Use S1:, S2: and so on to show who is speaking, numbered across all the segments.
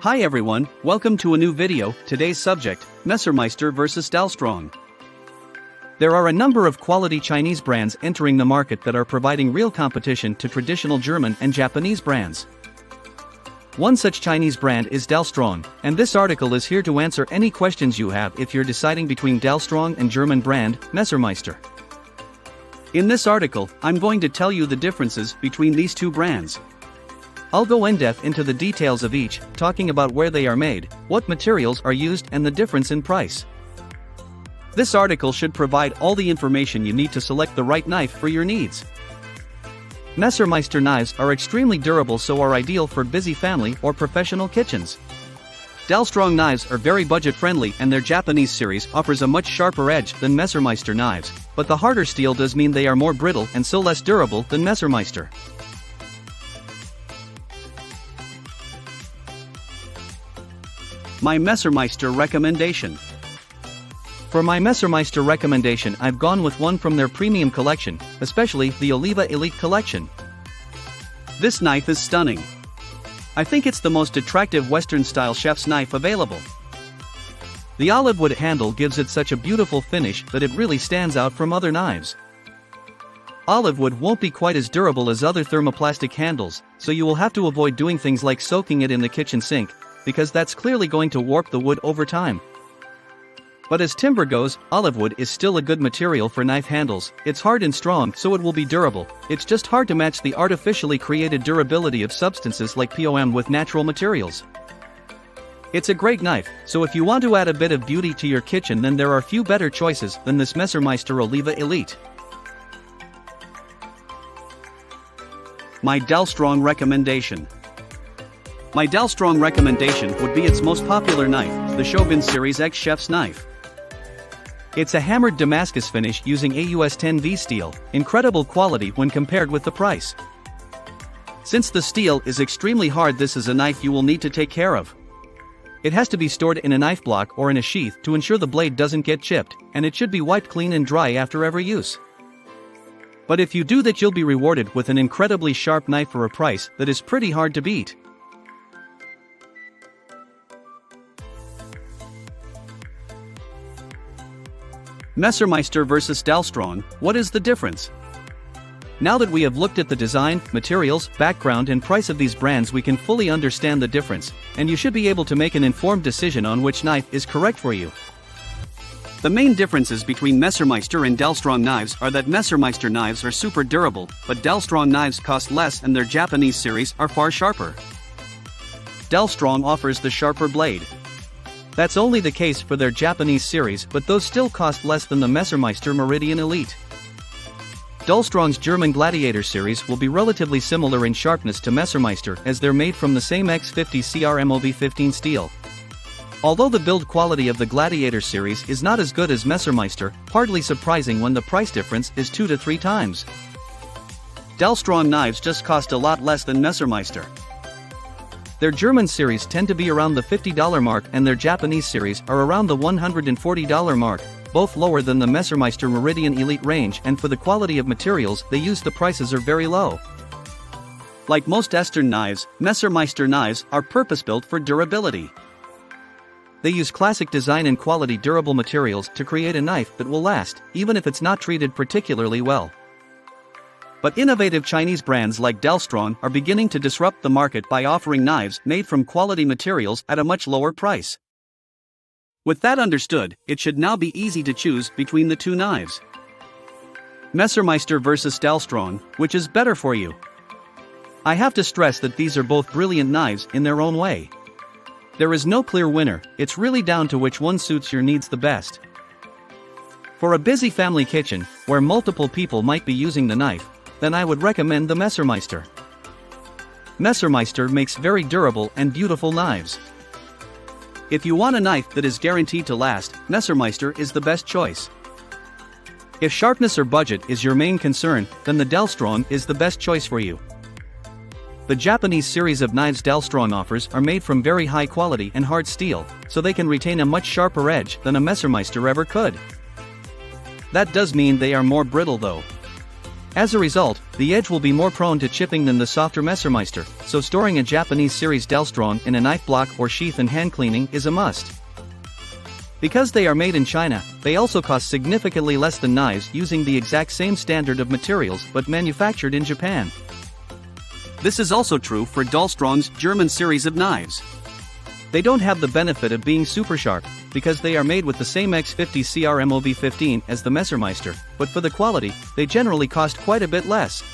S1: Hi everyone, welcome to a new video. Today's subject, Messermeister vs Dalstrong. There are a number of quality Chinese brands entering the market that are providing real competition to traditional German and Japanese brands. One such Chinese brand is Dalstrong, and this article is here to answer any questions you have if you're deciding between Dalstrong and German brand, Messermeister. In this article, I'm going to tell you the differences between these two brands. I'll go in-depth into the details of each, talking about where they are made, what materials are used and the difference in price. This article should provide all the information you need to select the right knife for your needs. Messermeister knives are extremely durable, so are ideal for busy family or professional kitchens. Dalstrong knives are very budget-friendly and their Japanese series offers a much sharper edge than Messermeister knives, but the harder steel does mean they are more brittle and so less durable than Messermeister. My Messermeister recommendation. For my Messermeister recommendation, I've gone with one from their premium collection, especially the Oliva Elite collection. This knife is stunning. I think it's the most attractive Western-style chef's knife available. The olive wood handle gives it such a beautiful finish that it really stands out from other knives. Olive wood won't be quite as durable as other thermoplastic handles, so you will have to avoid doing things like soaking it in the kitchen sink, because that's clearly going to warp the wood over time. But as timber goes, olive wood is still a good material for knife handles. It's hard and strong, so it will be durable. It's just hard to match the artificially created durability of substances like POM with natural materials. It's a great knife, so if you want to add a bit of beauty to your kitchen, then there are few better choices than this Messermeister Oliva Elite. My Dalstrong recommendation. My Dalstrong recommendation would be its most popular knife, the Chauvin Series X Chef's Knife. It's a hammered Damascus finish using AUS 10V steel, incredible quality when compared with the price. Since the steel is extremely hard, this is a knife you will need to take care of. It has to be stored in a knife block or in a sheath to ensure the blade doesn't get chipped, and it should be wiped clean and dry after every use. But if you do that, you'll be rewarded with an incredibly sharp knife for a price that is pretty hard to beat. Messermeister vs Dalstrong, what is the difference? Now that we have looked at the design, materials, background and price of these brands, we can fully understand the difference, and you should be able to make an informed decision on which knife is correct for you. The main differences between Messermeister and Dalstrong knives are that Messermeister knives are super durable, but Dalstrong knives cost less and their Japanese series are far sharper. Dalstrong offers the sharper blade. That's only the case for their Japanese series, but those still cost less than the Messermeister Meridian Elite. Dalstrong's German Gladiator series will be relatively similar in sharpness to Messermeister, as they're made from the same X50 CR-MOV15 steel. Although the build quality of the Gladiator series is not as good as Messermeister, hardly surprising when the price difference is 2 to 3 times. Dalstrong knives just cost a lot less than Messermeister. Their German series tend to be around the $50 mark and their Japanese series are around the $140 mark, both lower than the Messermeister Meridian Elite range, and for the quality of materials they use, the prices are very low. Like most Eastern knives, Messermeister knives are purpose-built for durability. They use classic design and quality durable materials to create a knife that will last, even if it's not treated particularly well. But innovative Chinese brands like Dalstrong are beginning to disrupt the market by offering knives made from quality materials at a much lower price. With that understood, it should now be easy to choose between the two knives. Messermeister vs Dalstrong, which is better for you? I have to stress that these are both brilliant knives in their own way. There is no clear winner, it's really down to which one suits your needs the best. For a busy family kitchen, where multiple people might be using the knife, then I would recommend the Messermeister. Messermeister makes very durable and beautiful knives. If you want a knife that is guaranteed to last, Messermeister is the best choice. If sharpness or budget is your main concern, then the Dalstrong is the best choice for you. The Japanese series of knives Dalstrong offers are made from very high quality and hard steel, so they can retain a much sharper edge than a Messermeister ever could. That does mean they are more brittle though. As a result, the edge will be more prone to chipping than the softer Messermeister, so storing a Japanese series Dalstrong in a knife block or sheath and hand cleaning is a must. Because they are made in China, they also cost significantly less than knives using the exact same standard of materials but manufactured in Japan. This is also true for Dalstrong's German series of knives. They don't have the benefit of being super sharp, because they are made with the same X50 CRMOV15 as the Messermeister, but for the quality, they generally cost quite a bit less.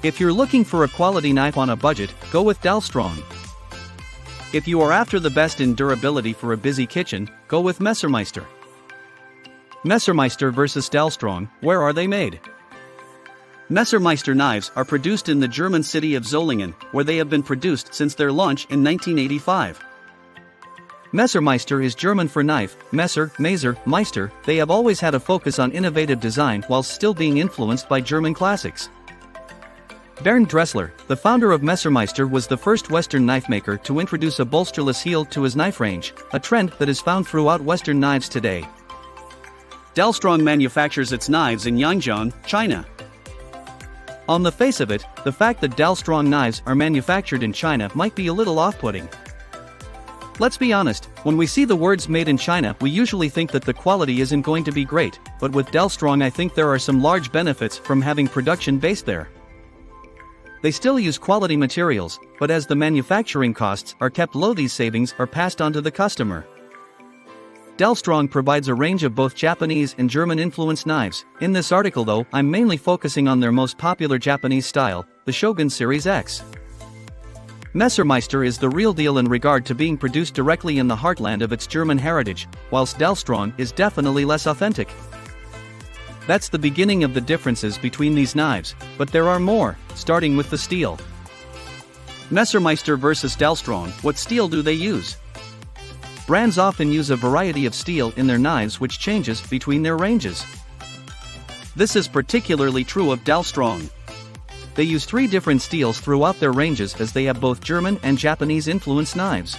S1: If you're looking for a quality knife on a budget, go with Dalstrong. If you are after the best in durability for a busy kitchen, go with Messermeister. Messermeister versus Dalstrong, where are they made? Messermeister knives are produced in the German city of Solingen, where they have been produced since their launch in 1985. Messermeister is German for knife, Messer, Meister. They have always had a focus on innovative design whilst still being influenced by German classics. Bernd Dressler, the founder of Messermeister, was the first Western knife maker to introduce a bolsterless heel to his knife range, a trend that is found throughout Western knives today. Dalstrong manufactures its knives in Yangjiang, China. On the face of it, the fact that Dalstrong knives are manufactured in China might be a little off-putting. Let's be honest, when we see the words made in China, we usually think that the quality isn't going to be great, but with Dalstrong I think there are some large benefits from having production based there. They still use quality materials, but as the manufacturing costs are kept low, these savings are passed on to the customer. Dalstrong provides a range of both Japanese and German-influenced knives. In this article though, I'm mainly focusing on their most popular Japanese style, the Shogun Series X. Messermeister is the real deal in regard to being produced directly in the heartland of its German heritage, whilst Dalstrong is definitely less authentic. That's the beginning of the differences between these knives, but there are more, starting with the steel. Messermeister versus Dalstrong, what steel do they use? Brands often use a variety of steel in their knives which changes between their ranges. This is particularly true of Dalstrong. They use 3 different steels throughout their ranges as they have both German and Japanese influenced knives.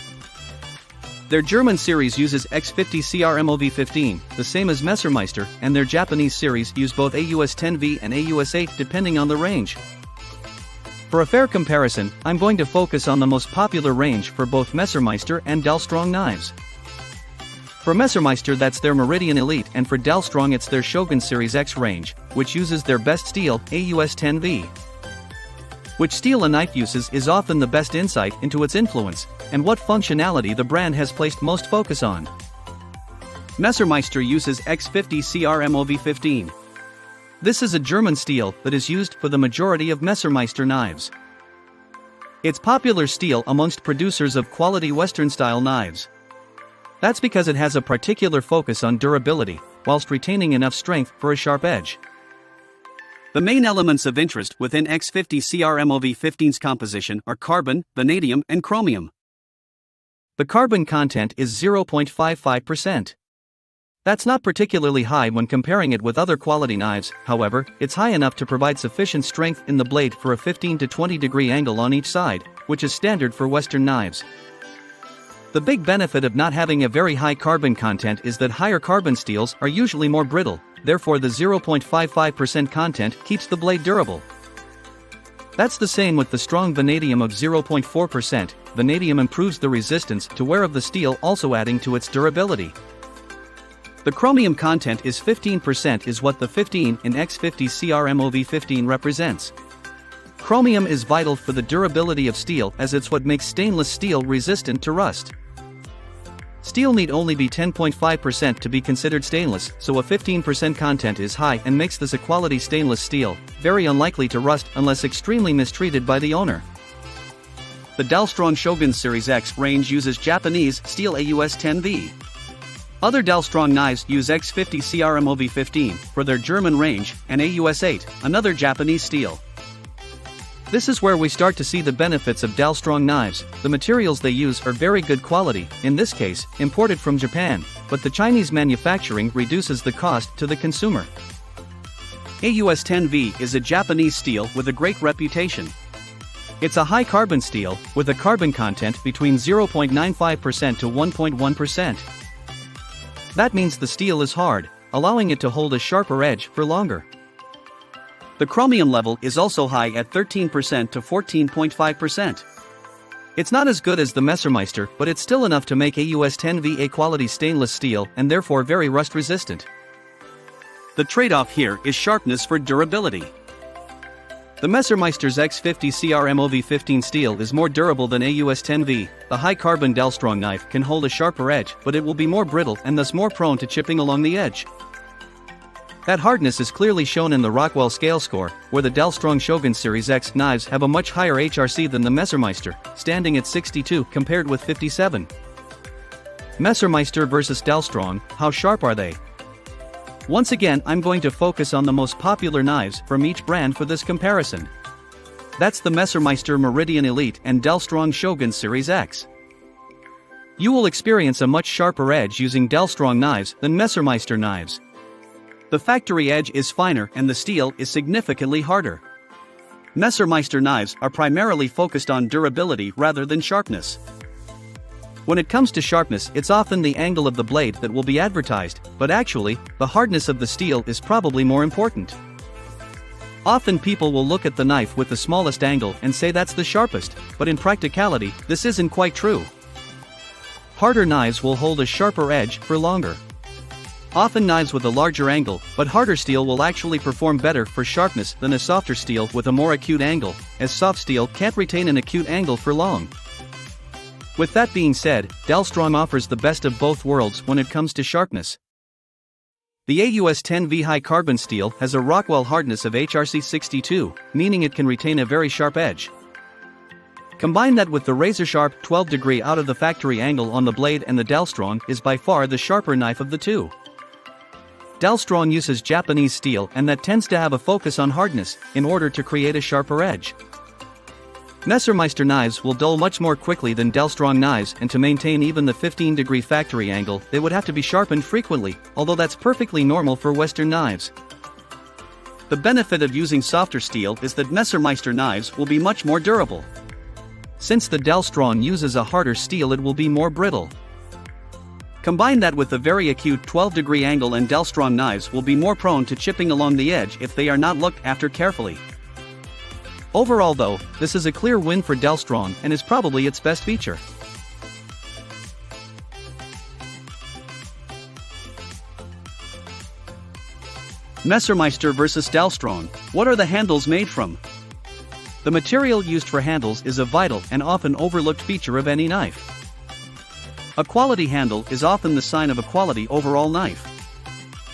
S1: Their German series uses X50 CRMOV15, the same as Messermeister, and their Japanese series use both AUS-10V and AUS-8 depending on the range. For a fair comparison, I'm going to focus on the most popular range for both Messermeister and Dalstrong knives. For Messermeister that's their Meridian Elite, and for Dalstrong it's their Shogun Series X range, which uses their best steel, AUS-10V. Which steel a knife uses is often the best insight into its influence, and what functionality the brand has placed most focus on. Messermeister uses X50 CRMOV15. This is a German steel that is used for the majority of Messermeister knives. It's popular steel amongst producers of quality Western-style knives. That's because it has a particular focus on durability, whilst retaining enough strength for a sharp edge. The main elements of interest within X50 CRMOV15's composition are carbon, vanadium, and chromium. The carbon content is 0.55%. That's not particularly high when comparing it with other quality knives, however, it's high enough to provide sufficient strength in the blade for a 15 to 20 degree angle on each side, which is standard for Western knives. The big benefit of not having a very high carbon content is that higher carbon steels are usually more brittle, therefore the 0.55% content keeps the blade durable. That's the same with the strong vanadium of 0.4%, vanadium improves the resistance to wear of the steel, also adding to its durability. The chromium content is 15% is what the 15 in X50 CRMOV15 represents. Chromium is vital for the durability of steel as it's what makes stainless steel resistant to rust. Steel need only be 10.5% to be considered stainless, so a 15% content is high and makes this a quality stainless steel, very unlikely to rust unless extremely mistreated by the owner. The Dalstrong Shogun Series X range uses Japanese steel AUS-10V. Other Dalstrong knives use X50 CRMOV15 for their German range, and AUS-8, another Japanese steel. This is where we start to see the benefits of Dalstrong knives. The materials they use are very good quality, in this case, imported from Japan, but the Chinese manufacturing reduces the cost to the consumer. AUS-10V is a Japanese steel with a great reputation. It's a high carbon steel, with a carbon content between 0.95% to 1.1%. That means the steel is hard, allowing it to hold a sharper edge for longer. The chromium level is also high at 13% to 14.5%. It's not as good as the Messermeister, but it's still enough to make AUS 10V a quality stainless steel and therefore very rust resistant. The trade-off here is sharpness for durability. The Messermeister's X50 CRMOV15 steel is more durable than AUS 10V. The high-carbon Dalstrong knife can hold a sharper edge, but it will be more brittle and thus more prone to chipping along the edge. That hardness is clearly shown in the Rockwell scale score, where the Dalstrong Shogun Series X knives have a much higher HRC than the Messermeister, standing at 62 compared with 57. Messermeister versus Dalstrong, how sharp are they? Once again, I'm going to focus on the most popular knives from each brand for this comparison. That's the Messermeister Meridian Elite and Dalstrong Shogun Series X. You will experience a much sharper edge using Dalstrong knives than Messermeister knives. The factory edge is finer and the steel is significantly harder. Messermeister knives are primarily focused on durability rather than sharpness. When it comes to sharpness, it's often the angle of the blade that will be advertised, but actually, the hardness of the steel is probably more important. Often people will look at the knife with the smallest angle and say that's the sharpest, but in practicality, this isn't quite true. Harder knives will hold a sharper edge for longer. Often knives with a larger angle, but harder steel will actually perform better for sharpness than a softer steel with a more acute angle, as soft steel can't retain an acute angle for long. With that being said, Dalstrong offers the best of both worlds when it comes to sharpness. The AUS 10V high carbon steel has a Rockwell hardness of HRC 62, meaning it can retain a very sharp edge. Combine that with the razor-sharp 12-degree out-of-the-factory angle on the blade, and the Dalstrong is by far the sharper knife of the two. Dalstrong uses Japanese steel, and that tends to have a focus on hardness, in order to create a sharper edge. Messermeister knives will dull much more quickly than Dalstrong knives, and to maintain even the 15-degree factory angle, they would have to be sharpened frequently, although that's perfectly normal for Western knives. The benefit of using softer steel is that Messermeister knives will be much more durable. Since the Dalstrong uses a harder steel, it will be more brittle. Combine that with a very acute 12-degree angle, and Dalstrong knives will be more prone to chipping along the edge if they are not looked after carefully. Overall though, this is a clear win for Dalstrong and is probably its best feature. Messermeister versus Dalstrong, what are the handles made from? The material used for handles is a vital and often overlooked feature of any knife. A quality handle is often the sign of a quality overall knife.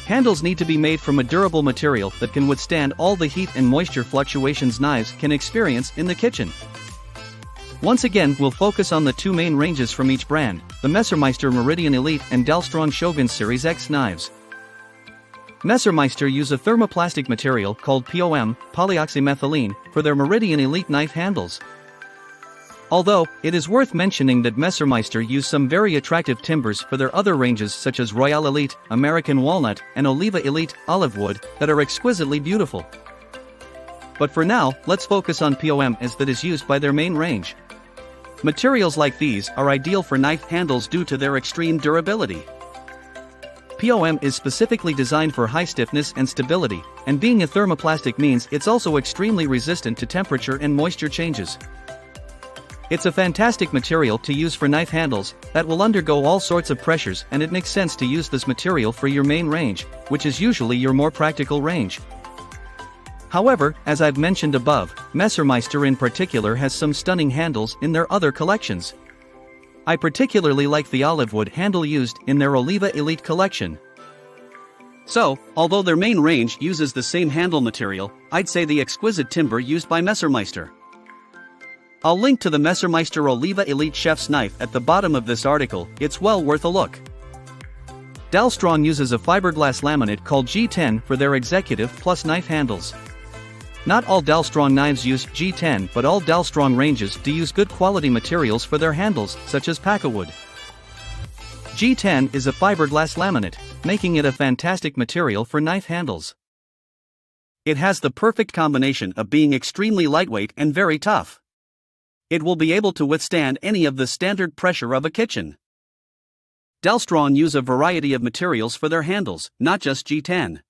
S1: Handles need to be made from a durable material that can withstand all the heat and moisture fluctuations knives can experience in the kitchen. Once again, we'll focus on the two main ranges from each brand, the Messermeister Meridian Elite and Dalstrong Shogun Series X knives. Messermeister use a thermoplastic material called POM, polyoxymethylene, for their Meridian Elite knife handles. Although, it is worth mentioning that Messermeister use some very attractive timbers for their other ranges such as Royale Elite, American Walnut, and Oliva Elite, Olive Wood, that are exquisitely beautiful. But for now, let's focus on POM, as that is used by their main range. Materials like these are ideal for knife handles due to their extreme durability. POM is specifically designed for high stiffness and stability, and being a thermoplastic means it's also extremely resistant to temperature and moisture changes. It's a fantastic material to use for knife handles that will undergo all sorts of pressures, and it makes sense to use this material for your main range, which is usually your more practical range. However, as I've mentioned above, Messermeister in particular has some stunning handles in their other collections. I particularly like the olive wood handle used in their Oliva Elite collection. So, although their main range uses the same handle material, I'd say the exquisite timber used by Messermeister. I'll link to the Messermeister Oliva Elite Chef's knife at the bottom of this article, it's well worth a look. Dalstrong uses a fiberglass laminate called G10 for their Executive Plus knife handles. Not all Dalstrong knives use G10, but all Dalstrong ranges do use good quality materials for their handles, such as Pakkawood. G10 is a fiberglass laminate, making it a fantastic material for knife handles. It has the perfect combination of being extremely lightweight and very tough. It will be able to withstand any of the standard pressure of a kitchen. Dalstrong use a variety of materials for their handles, not just G10.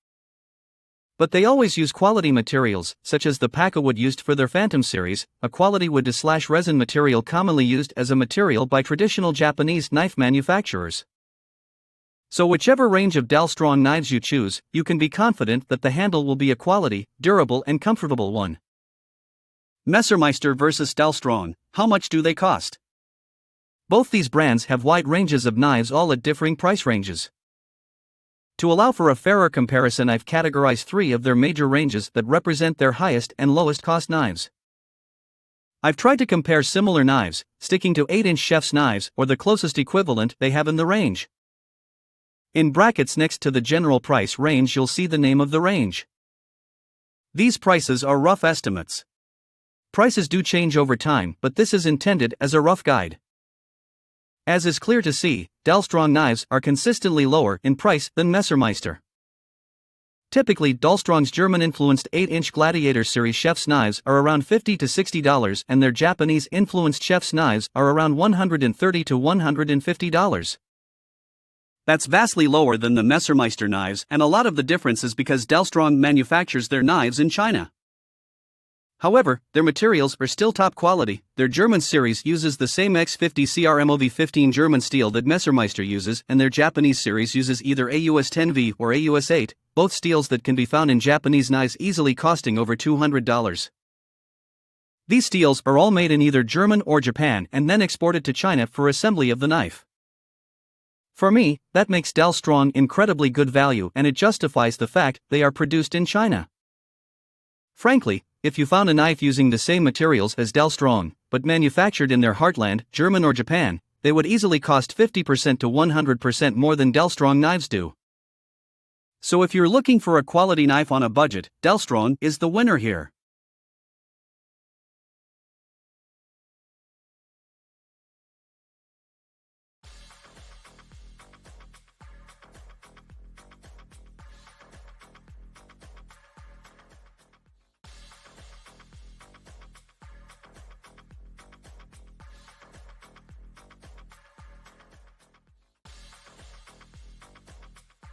S1: But they always use quality materials, such as the Paca wood used for their Phantom series, a quality wood/resin material commonly used as a material by traditional Japanese knife manufacturers. So whichever range of Dalstrong knives you choose, you can be confident that the handle will be a quality, durable and comfortable one. Messermeister versus Dalstrong, how much do they cost? Both these brands have wide ranges of knives, all at differing price ranges. To allow for a fairer comparison, I've categorized 3 of their major ranges that represent their highest and lowest cost knives. I've tried to compare similar knives, sticking to 8-inch chef's knives or the closest equivalent they have in the range. In brackets next to the general price range you'll see the name of the range. These prices are rough estimates. Prices do change over time, but this is intended as a rough guide. As is clear to see, Dalstrong knives are consistently lower in price than Messermeister. Typically, Dalstrong's German-influenced 8-inch Gladiator series chef's knives are around $50 to $60 and their Japanese-influenced chef's knives are around $130 to $150. That's vastly lower than the Messermeister knives, and a lot of the difference is because Dalstrong manufactures their knives in China. However, their materials are still top quality. Their German series uses the same X50 CRMOV15 German steel that Messermeister uses, and their Japanese series uses either AUS-10V or AUS-8, both steels that can be found in Japanese knives easily costing over $200. These steels are all made in either German or Japan and then exported to China for assembly of the knife. For me, that makes Dalstrong incredibly good value, and it justifies the fact they are produced in China. Frankly, if you found a knife using the same materials as Dalstrong, but manufactured in their heartland, German or Japan, they would easily cost 50% to 100% more than Dalstrong knives do. So if you're looking for a quality knife on a budget, Dalstrong is the winner here.